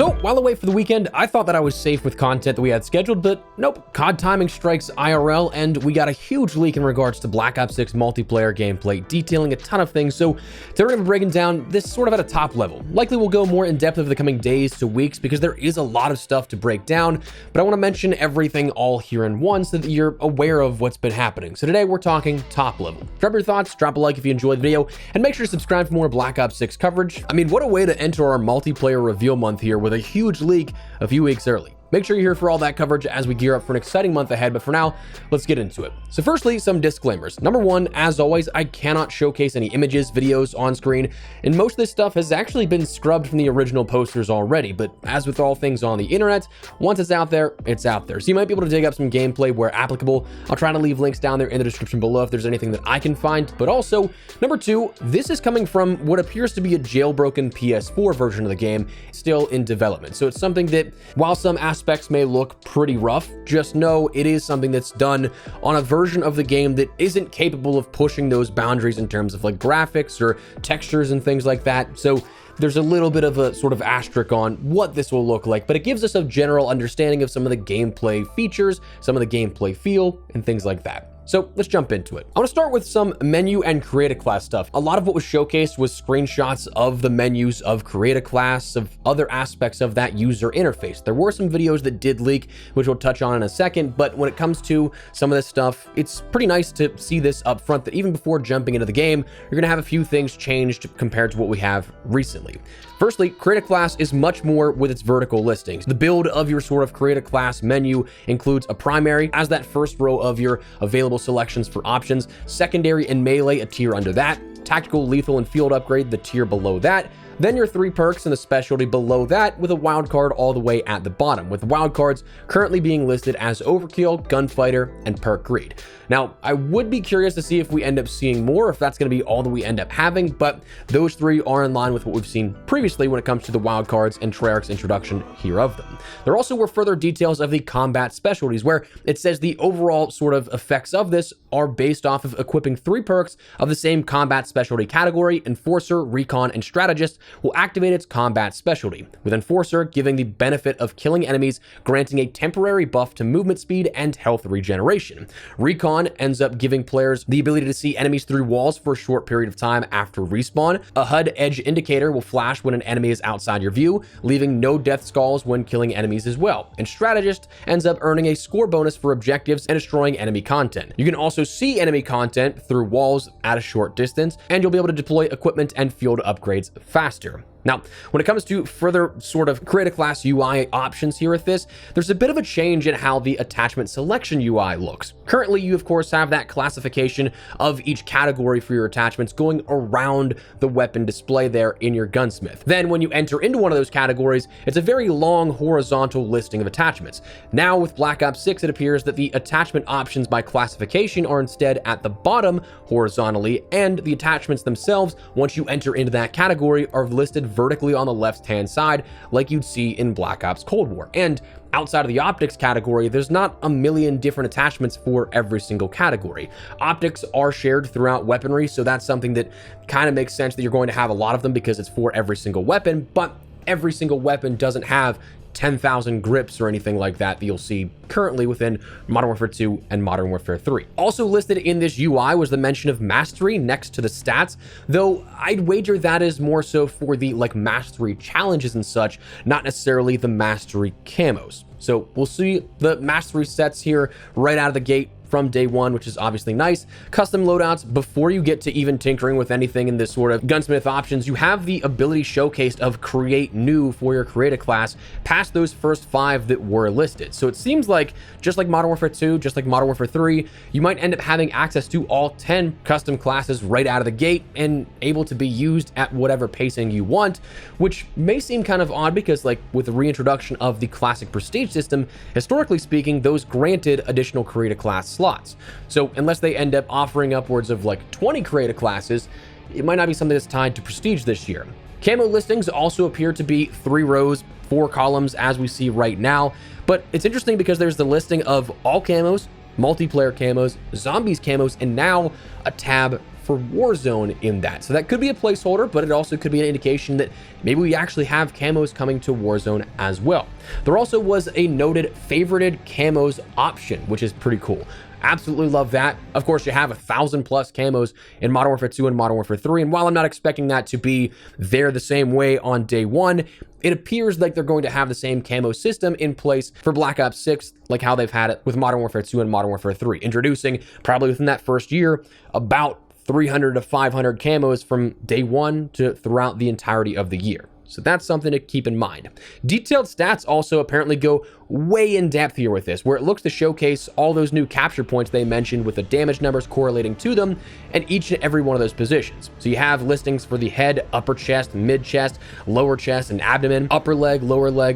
So while away for the weekend, I thought that I was safe with content that we had scheduled, but nope, COD timing strikes IRL, and we got a huge leak in regards to Black Ops 6 multiplayer gameplay, detailing a ton of things. So today we're going to be breaking down this sort of at a top level. Likely we'll go more in depth over the coming days to weeks because there is a lot of stuff to break down, but I want to mention everything all here in one so that you're aware of what's been happening. So today we're talking top level. Drop your thoughts, drop a like if you enjoyed the video, and make sure to subscribe for more Black Ops 6 coverage. I mean, what a way to enter our multiplayer reveal month here with a huge leak a few weeks early. Make sure you're here for all that coverage as we gear up for an exciting month ahead, but for now, let's get into it. So firstly, some disclaimers. Number one, as always, I cannot showcase any images, videos on screen, and most of this stuff has actually been scrubbed from the original posters already, but as with all things on the internet, once it's out there, it's out there. So you might be able to dig up some gameplay where applicable. I'll try to leave links down there in the description below if there's anything that I can find, but also, number two, this is coming from what appears to be a jailbroken PS4 version of the game, still in development. So it's something that, while some aspects may look pretty rough, just know it is something that's done on a version of the game that isn't capable of pushing those boundaries in terms of like graphics or textures and things like that. So there's a little bit of a sort of asterisk on what this will look like, but it gives us a general understanding of some of the gameplay features, some of the gameplay feel, and things like that. So let's jump into it. I want to start with some menu and create a class stuff. A lot of what was showcased was screenshots of the menus of create a class, of other aspects of that user interface. There were some videos that did leak, which we'll touch on in a second, but when it comes to some of this stuff, it's pretty nice to see this up front that even before jumping into the game, you're going to have a few things changed compared to what we have recently. Firstly, create a class is much more with its vertical listings. The build of your sort of create a class menu includes a primary as that first row of your available selections for options, secondary and melee a tier under that, tactical, lethal, and field upgrade the tier below that, then your 3 perks and a specialty below that with a wildcard all the way at the bottom, with wildcards currently being listed as Overkill, Gunfighter, and Perk Greed. Now, I would be curious to see if we end up seeing more, if that's going to be all that we end up having, but those 3 are in line with what we've seen previously when it comes to the wildcards and Treyarch's introduction here of them. There also were further details of the combat specialties, where it says the overall sort of effects of this are based off of equipping 3 perks of the same combat specialty category. Enforcer, Recon, and Strategist will activate its combat specialty, with Enforcer giving the benefit of killing enemies, granting a temporary buff to movement speed and health regeneration. Recon ends up giving players the ability to see enemies through walls for a short period of time after respawn. A HUD edge indicator will flash when an enemy is outside your view, leaving no death skulls when killing enemies as well. And Strategist ends up earning a score bonus for objectives and destroying enemy content. You can also see enemy content through walls at a short distance, and you'll be able to deploy equipment and field upgrades faster. Now, when it comes to further sort of create a class UI options here with this, there's a bit of a change in how the attachment selection UI looks. Currently, you of course have that classification of each category for your attachments going around the weapon display there in your Gunsmith. Then when you enter into one of those categories, it's a very long horizontal listing of attachments. Now with Black Ops 6, it appears that the attachment options by classification are instead at the bottom horizontally, and the attachments themselves, once you enter into that category, are listed vertically on the left-hand side like you'd see in Black Ops Cold War. And outside of the optics category, there's not a million different attachments for every single category. Optics are shared throughout weaponry, so that's something that kind of makes sense that you're going to have a lot of them because it's for every single weapon, but every single weapon doesn't have 10,000 grips or anything like that you'll see currently within Modern Warfare 2 and Modern Warfare 3. Also listed in this UI was the mention of mastery next to the stats, though I'd wager that is more so for the like mastery challenges and such, not necessarily the mastery camos. So we'll see the mastery sets here right out of the gate from day one, which is obviously nice. Custom loadouts, before you get to even tinkering with anything in this sort of Gunsmith options, you have the ability showcased of create new for your create a class past those first 5 that were listed. So it seems like, just like Modern Warfare 2, just like Modern Warfare 3, you might end up having access to all 10 custom classes right out of the gate and able to be used at whatever pacing you want, which may seem kind of odd because like with the reintroduction of the classic prestige system, historically speaking, those granted additional create a class slots. So unless they end up offering upwards of like 20 creative classes, it might not be something that's tied to prestige this year. Camo listings also appear to be 3 rows, 4 columns as we see right now, but it's interesting because there's the listing of all camos, multiplayer camos, zombies camos, and now a tab for for Warzone in that. So that could be a placeholder, but it also could be an indication that maybe we actually have camos coming to Warzone as well. There also was a noted favorited camos option, which is pretty cool. Absolutely love that. Of course, you have 1,000+ camos in Modern Warfare 2 and Modern Warfare 3, and while I'm not expecting that to be there the same way on day one, it appears like they're going to have the same camo system in place for Black Ops 6, like how they've had it with Modern Warfare 2 and Modern Warfare 3, introducing, probably within that first year, about 300 to 500 camos from day one to throughout the entirety of the year. So that's something to keep in mind. Detailed stats also apparently go way in depth here with this, where it looks to showcase all those new capture points they mentioned with the damage numbers correlating to them and each and every one of those positions. So you have listings for the head, upper chest, mid chest, lower chest, and abdomen, upper leg,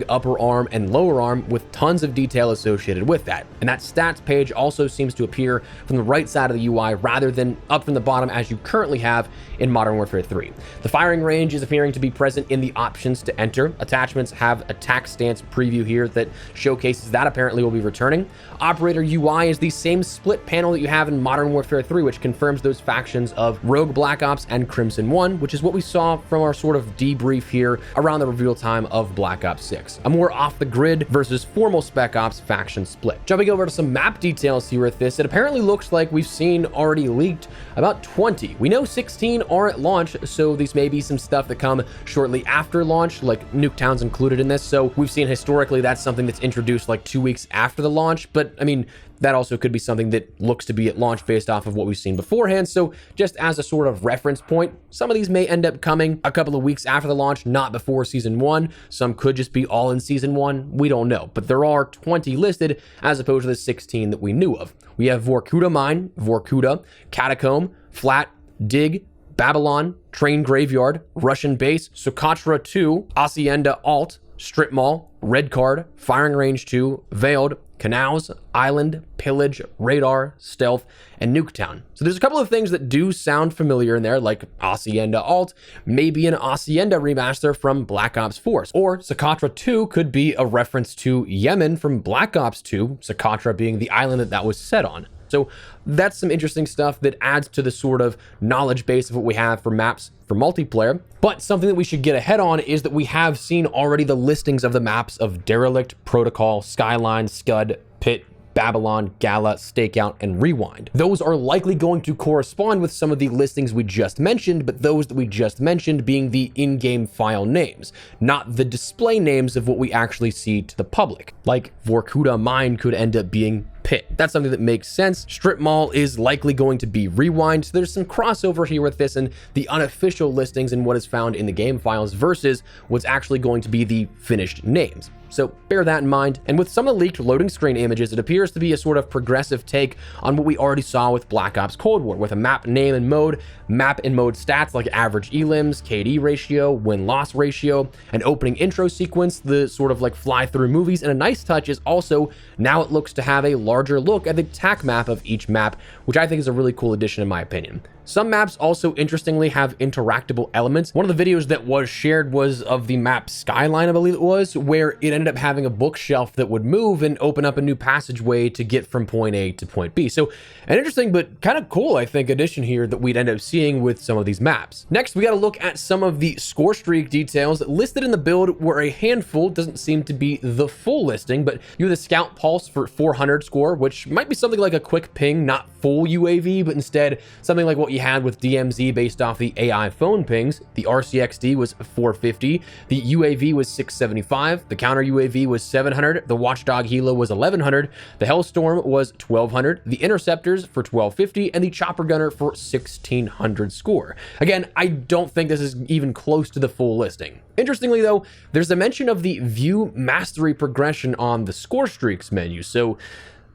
upper arm, and lower arm, with tons of detail associated with that. And that stats page also seems to appear from the right side of the UI rather than up from the bottom as you currently have in Modern Warfare 3. The firing range is appearing to be present in the options to enter. Attachments have attack stance preview here that showcases that apparently will be returning. Operator UI is the same split panel that you have in Modern Warfare 3, which confirms those factions of Rogue Black Ops and Crimson 1, which is what we saw from our sort of debrief here around the reveal time of Black Ops 6. A more off the grid versus formal Spec Ops faction split. Jumping over to some map details here with this, it apparently looks like we've seen already leaked about 20. We know 16 are at launch, so these may be some stuff that come shortly after launch, like Nuketown's included in this. So we've seen historically that's something that's introduced like 2 weeks after the launch, but I mean, that also could be something that looks to be at launch based off of what we've seen beforehand. So just as a sort of reference point, some of these may end up coming a couple of weeks after the launch, not before Season 1. Some could just be all in Season 1. We don't know. But there are 20 listed as opposed to the 16 that we knew of. We have Vorkuta Mine, Vorkuta, Catacomb, Flat, Dig, Babylon, Train Graveyard, Russian Base, Socotra 2, Hacienda Alt, Strip Mall, Red Card, Firing Range 2, Veiled, Canals, Island, Pillage, Radar, Stealth, and Nuketown. So there's a couple of things that do sound familiar in there, like Hacienda Alt, maybe an Hacienda remaster from Black Ops 4, or Socotra 2 could be a reference to Yemen from Black Ops 2, Socotra being the island that was set on. So that's some interesting stuff that adds to the sort of knowledge base of what we have for maps for multiplayer. But something that we should get ahead on is that we have seen already the listings of the maps of Derelict, Protocol, Skyline, Scud, Pit, Babylon, Gala, Stakeout, and Rewind. Those are likely going to correspond with some of the listings we just mentioned, but those that we just mentioned being the in-game file names, not the display names of what we actually see to the public. Like Vorkuta Mine could end up being Pit. That's something that makes sense. Strip Mall is likely going to be Rewind, so there's some crossover here with this and the unofficial listings and what is found in the game files versus what's actually going to be the finished names. So bear that in mind. And with some of the leaked loading screen images, it appears to be a sort of progressive take on what we already saw with Black Ops Cold War, with a map name and mode, map and mode stats like average elims, KD ratio, win-loss ratio, an opening intro sequence, the sort of like fly-through movies, and a nice touch is also now it looks to have a larger look at the TAC map of each map, which I think is a really cool addition in my opinion. Some maps also interestingly have interactable elements. One of the videos that was shared was of the map Skyline, I believe it was, where it ended up having a bookshelf that would move and open up a new passageway to get from point A to point B. So an interesting but kind of cool, I think, addition here that we'd end up seeing with some of these maps. Next, we got to look at some of the score streak details listed in the build were a handful. Doesn't seem to be the full listing, but you have the Scout Pulse for 400 score, which might be something like a quick ping, not full UAV, but instead something like what you had with DMZ based off the AI phone pings. The RCXD was 450, the UAV was 675, the counter UAV was 700, the Watchdog Helo was 1100, the Hellstorm was 1200, the Interceptors for 1250, and the Chopper Gunner for 1600 score. Again, I don't think this is even close to the full listing. Interestingly though, there's a mention of the view mastery progression on the score streaks menu, so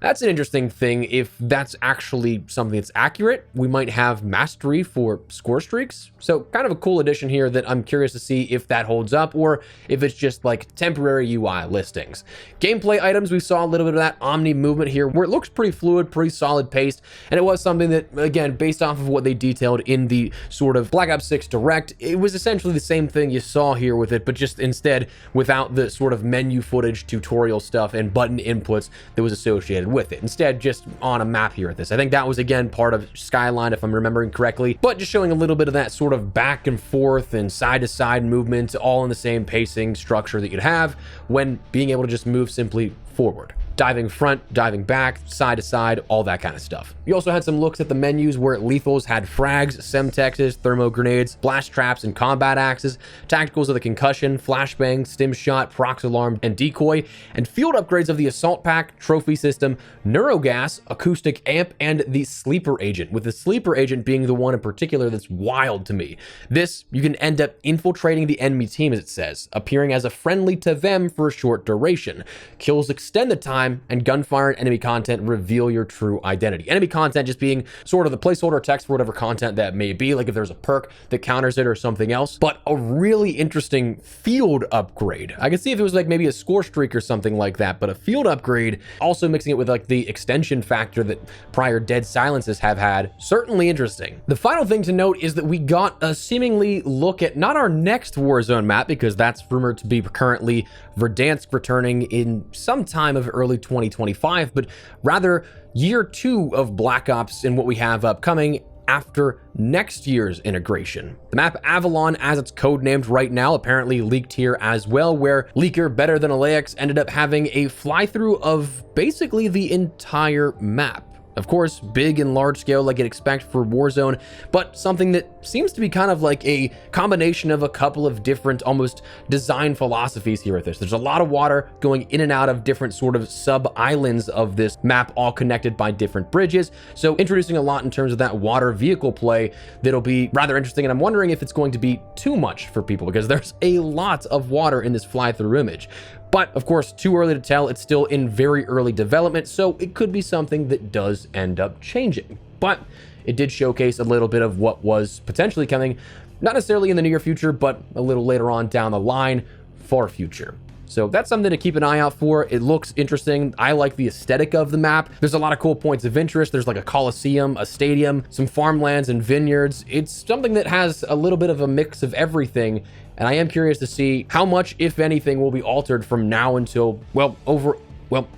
that's an interesting thing. If that's actually something that's accurate, we might have mastery for score streaks. So kind of a cool addition here that I'm curious to see if that holds up or if it's just like temporary UI listings. Gameplay items, we saw a little bit of that Omnimovement here where it looks pretty fluid, pretty solid paced. And it was something that, again, based off of what they detailed in the sort of Black Ops 6 Direct, it was essentially the same thing you saw here with it, but just instead without the sort of menu footage, tutorial stuff, and button inputs that was associated with it. Instead, just on a map here at this. I think that was, again, part of Skyline, if I'm remembering correctly, but just showing a little bit of that sort of back and forth and side-to-side movement, all in the same pacing structure that you'd have when being able to just move simply forward. Diving front, diving back, side to side, all that kind of stuff. You also had some looks at the menus where lethals had frags, semtexes, thermo grenades, blast traps, and combat axes, tacticals of the concussion, flashbang, stim shot, prox alarm, and decoy, and field upgrades of the assault pack, trophy system, neurogas, acoustic amp, and the sleeper agent, with the sleeper agent being the one in particular that's wild to me. This, you can end up infiltrating the enemy team, as it says, appearing as a friendly to them for a short duration. Kills extend the time, and gunfire and enemy content reveal your true identity. Enemy content just being sort of the placeholder text for whatever content that may be, like if there's a perk that counters it or something else. But a really interesting field upgrade. I could see if it was like maybe a score streak or something like that, but a field upgrade, also mixing it with like the extension factor that prior Dead Silences have had, certainly interesting. The final thing to note is that we got a seemingly look at not our next Warzone map, because that's rumored to be currently Verdansk returning in some time of early 2025, but rather year 2 of Black Ops and what we have upcoming after next year's integration. The map Avalon, as it's codenamed right now, apparently leaked here as well, where leaker Better Than Alex ended up having a fly-through of basically the entire map. Of course, big and large scale like you'd expect for Warzone, but something that seems to be kind of like a combination of a couple of different almost design philosophies here with this. There's a lot of water going in and out of different sort of sub-islands of this map, all connected by different bridges. So introducing a lot in terms of that water vehicle play that'll be rather interesting. And I'm wondering if it's going to be too much for people, because there's a lot of water in this fly-through image. But of course, too early to tell. It's still in very early development, so it could be something that does end up changing. But it did showcase a little bit of what was potentially coming, not necessarily in the near future, but a little later on down the line, far future. So that's something to keep an eye out for. It looks interesting. I like the aesthetic of the map. There's a lot of cool points of interest. There's like a coliseum, a stadium, some farmlands and vineyards. It's something that has a little bit of a mix of everything. And I am curious to see how much, if anything, will be altered from now until, well,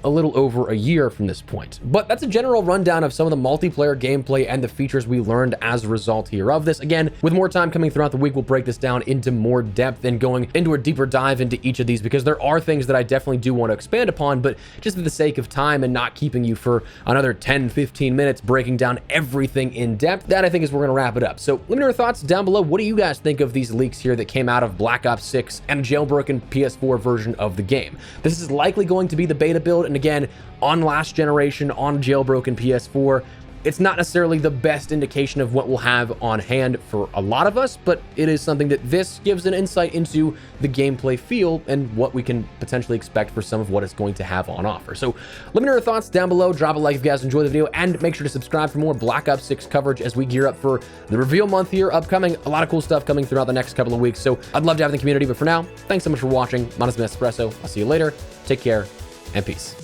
a little over a year from this point. But that's a general rundown of some of the multiplayer gameplay and the features we learned as a result here of this. Again, with more time coming throughout the week, we'll break this down into more depth and going into a deeper dive into each of these, because there are things that I definitely do want to expand upon, but just for the sake of time and not keeping you for another 10-15 minutes breaking down everything in depth, that I think is where we're going to wrap it up. So let me know your thoughts down below. What do you guys think of these leaks here that came out of Black Ops 6 and a jailbroken PS4 version of the game? This is likely going to be the beta build, and again, on last generation, on jailbroken PS4, it's not necessarily the best indication of what we'll have on hand for a lot of us, but it is something that this gives an insight into the gameplay feel and what we can potentially expect for some of what it's going to have on offer. So let me know your thoughts down below. Drop a like if you guys enjoyed the video, and make sure to subscribe for more Black Ops 6 coverage as we gear up for the reveal month here upcoming. A lot of cool stuff coming throughout the next couple of weeks, so I'd love to have the community. But for now, thanks so much for watching. My name is Espresso. I'll see you later. Take care and peace.